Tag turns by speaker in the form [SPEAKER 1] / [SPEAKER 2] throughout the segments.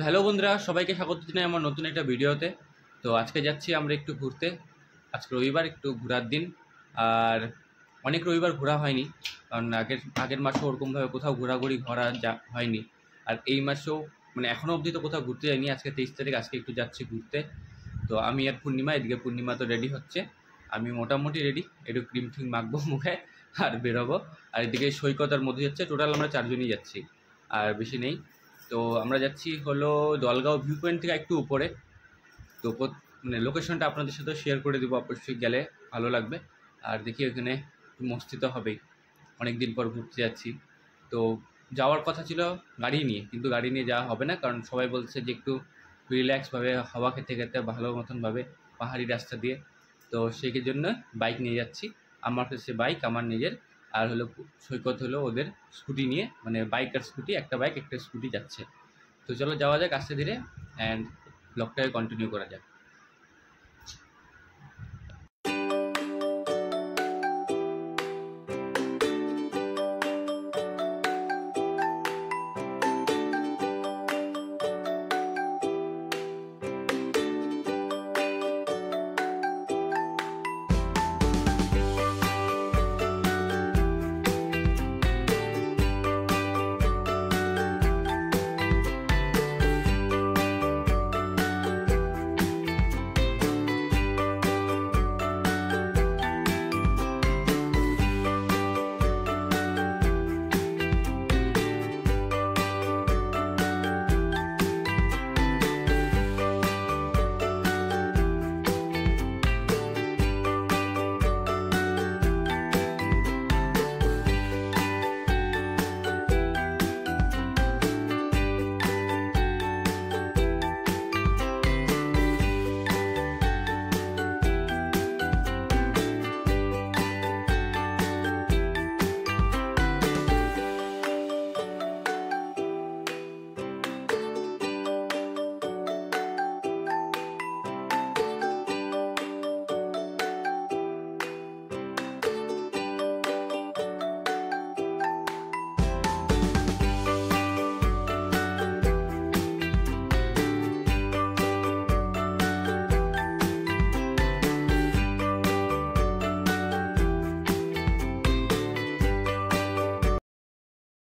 [SPEAKER 1] তো হ্যালো বন্ধুরা, সবাইকে স্বাগত জানাই আমার নতুন একটা ভিডিওতে। তো আজকে যাচ্ছি আমরা একটু ঘুরতে। আজকে রবিবার, একটু ঘোরার দিন। আর অনেক রবিবার ঘোরা হয়নি, কারণ আগের মাসেও ওরকমভাবে কোথাও ঘোরাঘুরি হয়নি। আর এই মাসেও মানে এখনও অবধি তো কোথাও ঘুরতে যাইনি। আজকে 23 তারিখ, আজকে একটু যাচ্ছি ঘুরতে। তো আমি আর পূর্ণিমা, এদিকে পূর্ণিমা তো রেডি হচ্ছে, আমি মোটামুটি রেডি, একটু ক্রিম ট্রিম মাখবো মুখে আর বেরোবো। আর এদিকে সৈকত আর মধু যাচ্ছে, টোটাল আমরা 4 জনই যাচ্ছি, আর বেশি নেই। তো আমরা যাচ্ছি হলো দলগাঁও ভিউ পয়েন্ট থেকে একটু উপরে। তো মানে লোকেশনটা আপনাদের সাথে শেয়ার করে দেবো, অবশ্যই গেলে ভালো লাগবে। আর দেখি ওখানে মস্তি তো হবেই, অনেক দিন পর ঘুরতে যাচ্ছি। তো যাওয়ার কথা ছিল গাড়ি নিয়ে, কিন্তু গাড়ি নিয়ে যাওয়া হবে না, কারণ সবাই বলছে যে একটু রিল্যাক্সভাবে হাওয়া খেতে খেতে ভালো মতনভাবে পাহাড়ি রাস্তা দিয়ে। তো সেই জন্য বাইক নিয়ে যাচ্ছি। আমার কাছে বাইক আমার নিজের, আর হলো সৈকত হলো ওদের স্কুটি নিয়ে, মানে বাইক আর স্কুটি, একটা বাইক একটা স্কুটি যাচ্ছে। তো চলো যাওয়া যাক আস্তে ধীরে, অ্যান্ড ব্লগটাকে কন্টিনিউ করা যাক।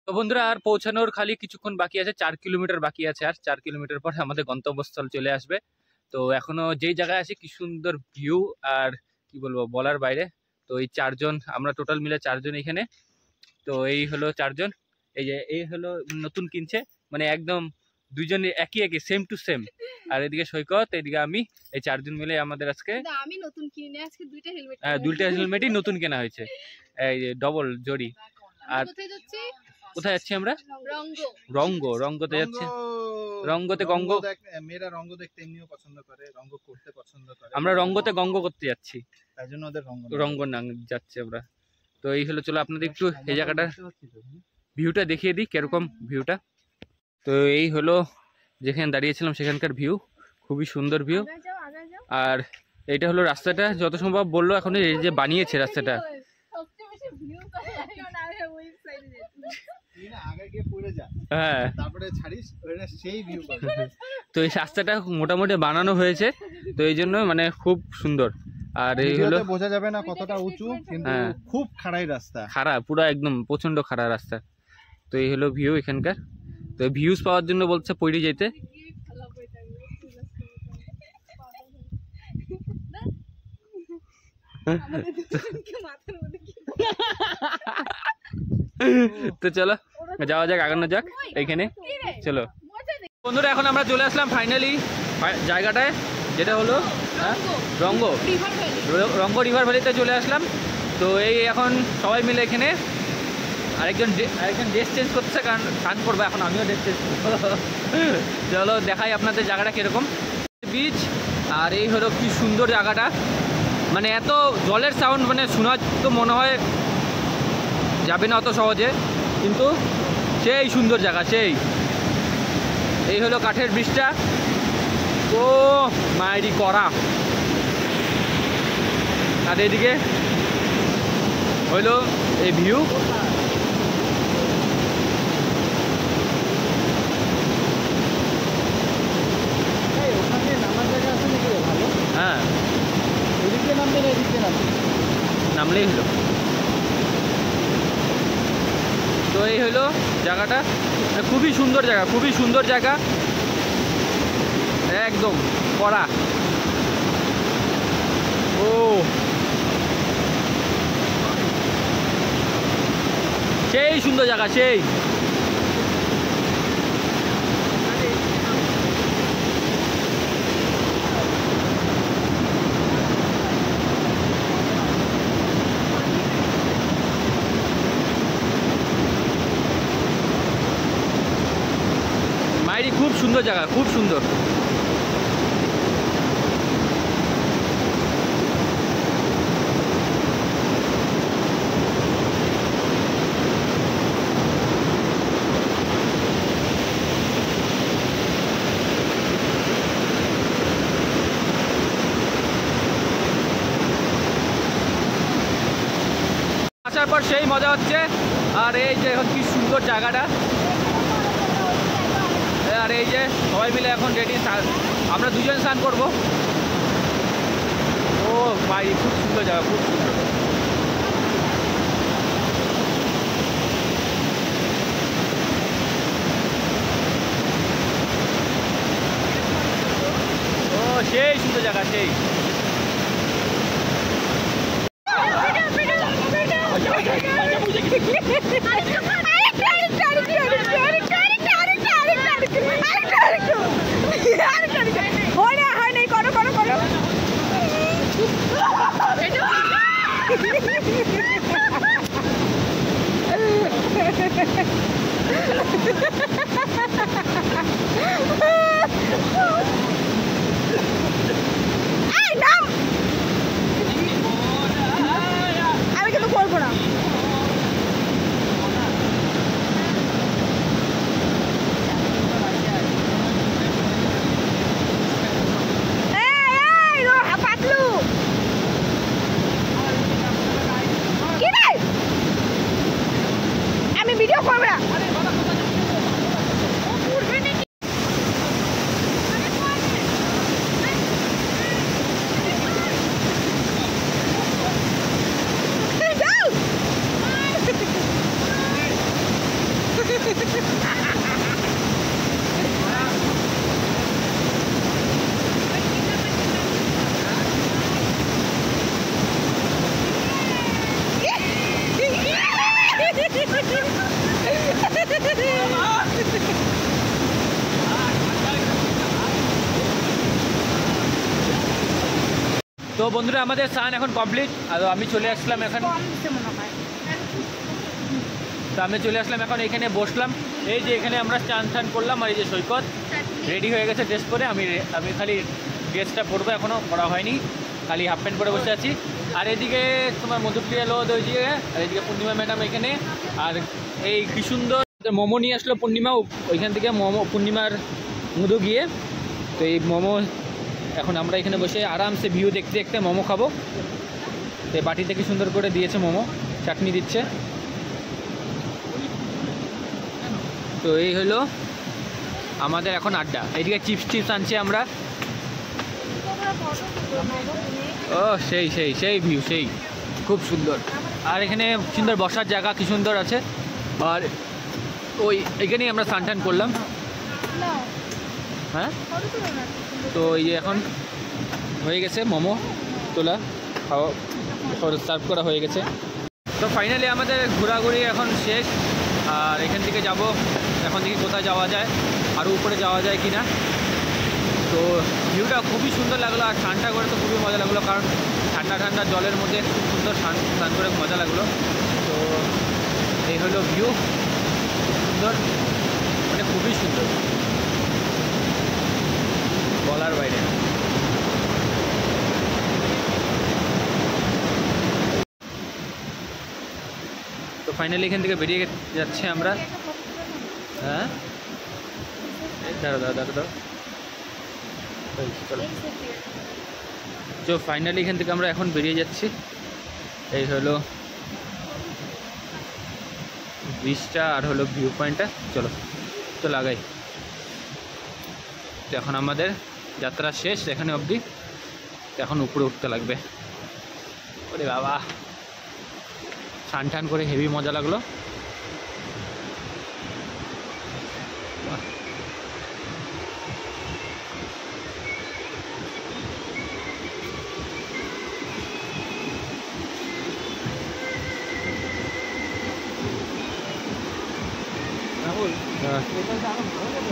[SPEAKER 1] তো বন্ধুরা, আর পৌঁছানোর খালি কিছুক্ষণ বাকি আছে, 4 কিলোমিটার বাকি আছে। আর 4 কিলোমিটার পরে আমাদের গন্তব্যস্থল চলে আসবে। তো এখনো যেই জায়গায় আছে কি সুন্দর ভিউ, আর কি বলবো বলার বাইরে। তো এই 4 জন, আমরা টোটাল মিলে 4 জন এখানে। তো এই হলো 4 জন, এই হলো নতুন কিনছে, মানে একদম দুইজনে একই একই সেম টু সেম। আর এদিকে সৈকত, এদিকে আমি, এই 4 জন মিলে আমাদের আজকে
[SPEAKER 2] আমি নতুন কিনে আজকে
[SPEAKER 1] দুইটা হেলমেটই নতুন কেনা হয়েছে, এই ডবল জড়ি। আর কোথায় যাচ্ছি আমরা? রঙ্গতে যাচ্ছি। রঙ্গতে গঙ্গ,
[SPEAKER 3] মেয়েরা রঙ্গ দেখতে এমনিও পছন্দ করে, রঙ্গ করতে পছন্দ করে।
[SPEAKER 1] আমরা রঙ্গতে গঙ্গ করতে যাচ্ছি,
[SPEAKER 3] তাই জন্য ওদের
[SPEAKER 1] রঙ্গ না যাচ্ছি আমরা। তো এই হলো, চলো আপনাদের একটু এই জায়গাটার ভিউটা দেখিয়ে দিই, কিরকম ভিউটা। তো এই হলো যেখানে দাঁড়িয়েছিলাম সেখানকার ভিউ, খুবই সুন্দর ভিউ। আর এইটা হলো রাস্তাটা, যত সম্ভব বললো এখন এই যে বানিয়েছে রাস্তাটা। হ্যাঁ, তো এই রাস্তাটা মোটামুটি বানানো হয়েছে, তো এই জন্য মানে খুব সুন্দর। আর এই হলো,
[SPEAKER 3] বোঝা যাবে না কতটা উঁচু, কিন্তু খুব খাড়াই রাস্তা,
[SPEAKER 1] খাড়া, পুরো একদম প্রচন্ড খাড়া রাস্তা। তো এই হলো ভিউ এখানকার। তো ভিউজ পাওয়ার জন্য বলছে পইড়ি যেতে। তো চলো যাওয়া যাক, আগানো যাক এইখানে। চলো বন্ধুরা, এখন আমরা চলে আসলাম ফাইনালি জায়গাটায়, যেটা হলো রঙ্গ রিভার ভ্যালিতে চলে আসলাম। তো এই এখন সবাই মিলে এখানে, আরেকজন ড্রেস চেঞ্জ করতেছে, কারণ স্নান করবো এখন, আমিও ড্রেস চেঞ্জ করবো। চলো দেখাই আপনাদের জায়গাটা কিরকম, বিচ। আর এই হলো কি সুন্দর জায়গাটা, মানে এত জলের সাউন্ড, মানে শোনা তো মনে হয় যাবে না অত সহজে, কিন্তু সেই সুন্দর জায়গা সেই। এই হলো কাঠের ব্রিজটা, ও মায়েরই করা। আর এদিকে হইলো এই ভিউ। নামলেই হলো। তো এই হলো জায়গাটা, খুবই সুন্দর জায়গা, খুবই সুন্দর জায়গা, একদম কড়া। ও সেই সুন্দর জায়গা, সেই মাইরি খুব সুন্দর জায়গা, খুব সুন্দর। আসার পর সেই মজা হচ্ছে। আর এই যে এখন কি সুন্দর জায়গাটা, আর এই যে সবাই মিলে এখন রেডি, আমরা দুজন স্নান করবো। ও ভাই খুব সুন্দর জায়গা, খুব সুন্দর। ও সেই সুন্দর জায়গা, সেই
[SPEAKER 2] আমি কিন্তু করবো না। আমি ভিডিও করবো না।
[SPEAKER 1] তো বন্ধুরা আমাদের স্নান এখন কমপ্লিট। আর আমি চলে আসলাম এখন, তো আমি চলে আসলাম এখন এখানে বসলাম। এই যে এখানে আমরা স্নান করলাম, আর এই যে সৈকত রেডি হয়ে গেছে ড্রেস পরে। আমি খালি ড্রেসটা পরবো, এখনও পরা হয়নি, খালি হাফ প্যান্ট পরে বসে আছি। আর এদিকে তোমার মধুপ্রিয়া লোদ ওইদিকে, আর এদিকে পূর্ণিমা ম্যাডাম এখানে। আর এই কি সুন্দর মোমো নিয়ে আসলো পূর্ণিমা, ওইখান থেকে মোমো পূর্ণিমার মধু গিয়ে। তো এই মোমো এখন আমরা এখানে বসে আরামসে ভিউ দেখতে দেখতে মোমো খাবো। তো এই বাটিতে কি সুন্দর করে দিয়েছে মোমো, চাটনি দিচ্ছে। তো এই হলো আমাদের এখন আড্ডা। এইদিকে চিপস টিপস আনছে আমরা। ও সেই সেই সেই ভিউ, সেই খুব সুন্দর। আর এখানে সুন্দর বসার জায়গা কি সুন্দর আছে। আর ওই এখানেই আমরা স্নান টান করলাম। হ্যাঁ, তো এই এখন হয়ে গেছে মোমো তোলা, খাওয়া সার্ভ করা হয়ে গেছে। তো ফাইনালি আমাদের ঘোরাঘুরি এখন শেষ। আর এখান থেকে যাব, এখন থেকে কোথায় যাওয়া যায়, আরও উপরে যাওয়া যায় কি না। তো ভিউটা খুবই সুন্দর লাগলো। আর স্নানটা করে তো খুবই মজা লাগলো, কারণ ঠান্ডা ঠান্ডা জলের মধ্যে খুব সুন্দর স্নান করে মজা লাগলো। তো এই হলো ভিউ, সুন্দর, মানে খুবই সুন্দর, বলার বাইরে। তো ফাইনালি এখান থেকে বেরিয়ে যাচ্ছি আমরা। হ্যাঁ, দাঁড়ো দাঁড়ো দাঁড়ো দাঁড়ো, চলো। তো ফাইনালি এখান থেকে আমরা এখন বেরিয়ে যাচ্ছি। এই হলো ব্রিজটা আর হলো ভিউ পয়েন্টটা। চলো তো লাগাই। তো এখন আমাদের যাত্রা শেষ এখানে অবধি। এখন উপরে উঠতে লাগবে। ওরে বাবা, স্নান টান করে হেভি মজা লাগলো।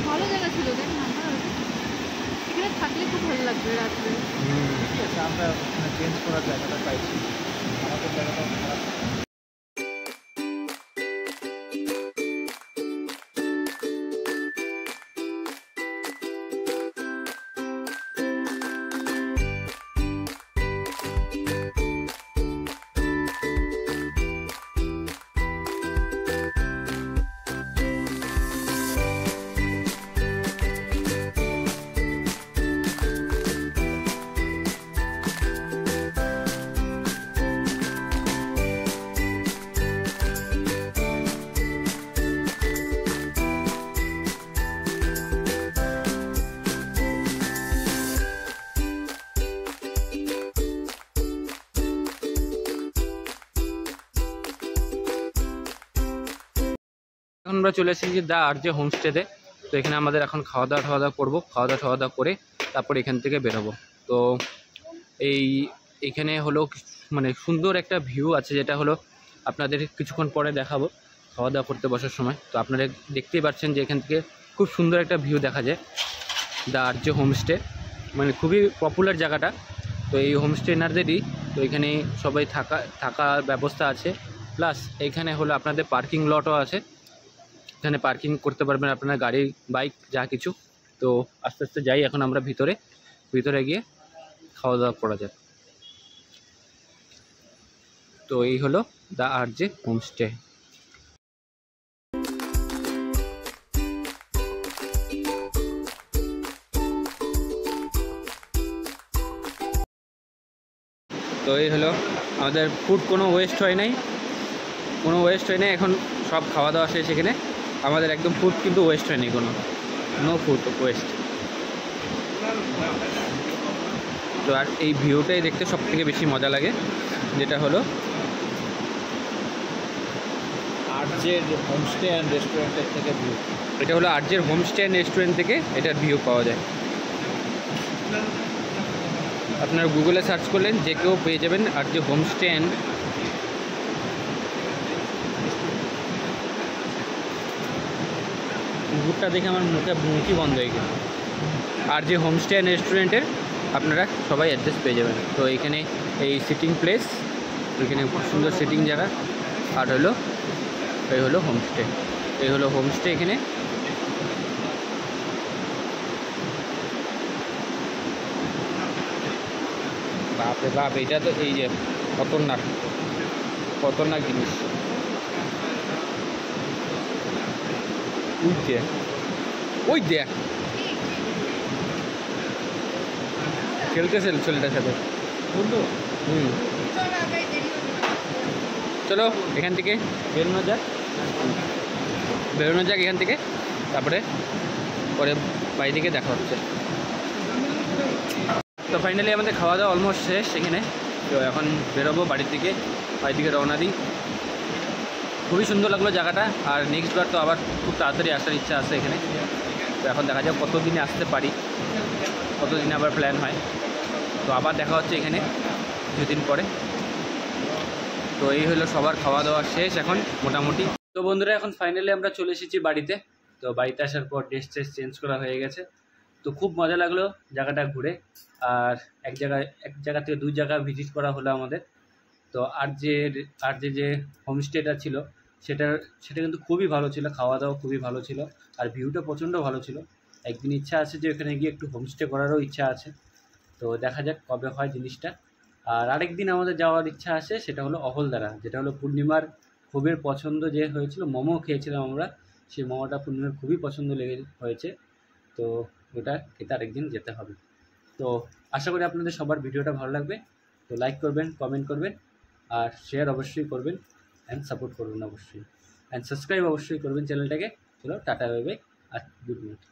[SPEAKER 2] ভালো জায়গা ছিল, দেখ না, এখানে থাকলে খুব ভালো লাগবে রাত্রে।
[SPEAKER 3] আমরা চেঞ্জ করার জায়গাটা পাইছি, আমাদের জায়গাটা খারাপ।
[SPEAKER 1] এখন আমরা চলে এসেছি দ্য আরজে হোমস্টেতে। তো এখানে আমাদের এখন খাওয়া দাওয়া করবো, খাওয়া দাওয়া করে তারপর এখান থেকে বেরোবো। তো এইখানে হলো মানে সুন্দর একটা ভিউ আছে, যেটা হলো আপনাদের কিছুক্ষণ পরে দেখাবো খাওয়া দাওয়া করতে বসার সময়। তো আপনারা দেখতেই পাচ্ছেন যে এখান থেকে খুব সুন্দর একটা ভিউ দেখা যায়, দ্য আরজে হোমস্টে, মানে খুবই পপুলার জায়গাটা। তো এই হোমস্টে এনারদেরই। তো এখানে সবাই থাকার ব্যবস্থা আছে, প্লাস এইখানে হলো আপনাদের পার্কিং লটও আছে, এখানে পার্কিং করতে পারবেন আপনার গাড়ি, বাইক, যা কিছু। তো আস্তে আস্তে যাই এখন আমরা ভিতরে গিয়ে খাওয়া দাওয়া করা যায়। তো এই হলো দ্য আরজে হোমস্টে। তো এই হলো আমাদের ফুড, কোনো ওয়েস্ট হয় নাই, এখন সব খাওয়া দাওয়া শেষ। এখানে আমাদের একদম ফুড কিন্তু ওয়েস্ট হয়নি, নো ফুড ওয়েস্ট। তো আর এই ভিউটাই দেখতে সব থেকে বেশি মজা লাগে, যেটা হলো
[SPEAKER 3] আরজের হোমস্টে অ্যান্ড রেস্টুরেন্টের থেকে ভিউ।
[SPEAKER 1] এটা হলো আরজের হোমস্টে অ্যান্ড রেস্টুরেন্ট থেকে এটার ভিউ পাওয়া যায়। আপনারা গুগলে সার্চ করলেন যে কেউ পেয়ে যাবেন আরজে হোমস্টে অ্যান্ড। কুকুরটা দেখে আমার মুখই বন্ধ হয়ে গেল। আরজে হোমস্টে অ্যান্ড রেস্টুরেন্টের আপনারা সবাই অ্যাড্রেস পেয়ে যাবেন। তো এখানে এই সিটিং প্লেস, এখানে খুব সুন্দর সিটিং জায়গা। আর এই হলো হোমস্টে, এখানে বাপরে বাপ, এটা তো এই যে খতরনাক জিনিস। ওই দেখ খেলতেছে ছেলেটার সাথে। চলো এখান থেকে বেরোনো যাক এখান থেকে, তারপরে বাড়ি থেকে দেখা হচ্ছে। তো ফাইনালি আমাদের খাওয়া দাওয়া অলমোস্ট শেষ এখানে। তো এখন বেরোবো বাড়ি থেকে রওনা দিই। খুবই সুন্দর লাগলো জায়গাটা, আর নেক্সট বার তো আবার খুব তাড়াতাড়ি আসার ইচ্ছা আছে এখানে। তো এখন দেখা যাক কতদিনে আসতে পারি, কতদিনে আবার প্ল্যান হয়। তো আবার দেখা হচ্ছে এখানে দুদিন পরে। তো এই হলো সবার খাওয়া দাওয়া শেষ এখন মোটামুটি। তো বন্ধুরা এখন ফাইনালি আমরা চলে এসেছি বাড়িতে। তো বাড়িতে আসার পর ড্রেস চেঞ্জ করা হয়ে গেছে। তো খুব মজা লাগলো জায়গাটা ঘুরে, আর এক জায়গা থেকে দুই জায়গা ভিজিট করা হলো আমাদের। তো আর যে হোমস্টেটা ছিল সেটা কিন্তু খুবই ভালো ছিল, খাওয়া দাওয়া খুবই ভালো ছিল, আর ভিউটা প্রচণ্ড ভালো ছিল। একদিন ইচ্ছা আছে যে ওখানে গিয়ে একটু হোমস্টে করারও ইচ্ছা আছে। তো দেখা যাক কবে হয় জিনিসটা। আর আরেকদিন আমাদের যাওয়ার ইচ্ছা আছে, সেটা হলো অহলদারা, যেটা হলো পূর্ণিমার খুবই পছন্দ যে হয়েছিল। মোমো খেয়েছিলাম আমরা, সেই মোমোটা পূর্ণিমার খুবই পছন্দ হয়েছে। তো ওটা খেতে আরেকদিন যেতে হবে। তো আশা করি আপনাদের সবার ভিডিওটা ভালো লাগবে। তো লাইক করবেন, কমেন্ট করবেন, আর শেয়ার অবশ্যই করবেন, অ্যান্ড সাপোর্ট করবেন অবশ্যই, অ্যান্ড সাবস্ক্রাইব অবশ্যই করবেন চ্যানেলটাকে। চলো টাটা, বাই বাই, আর গুড নাইট।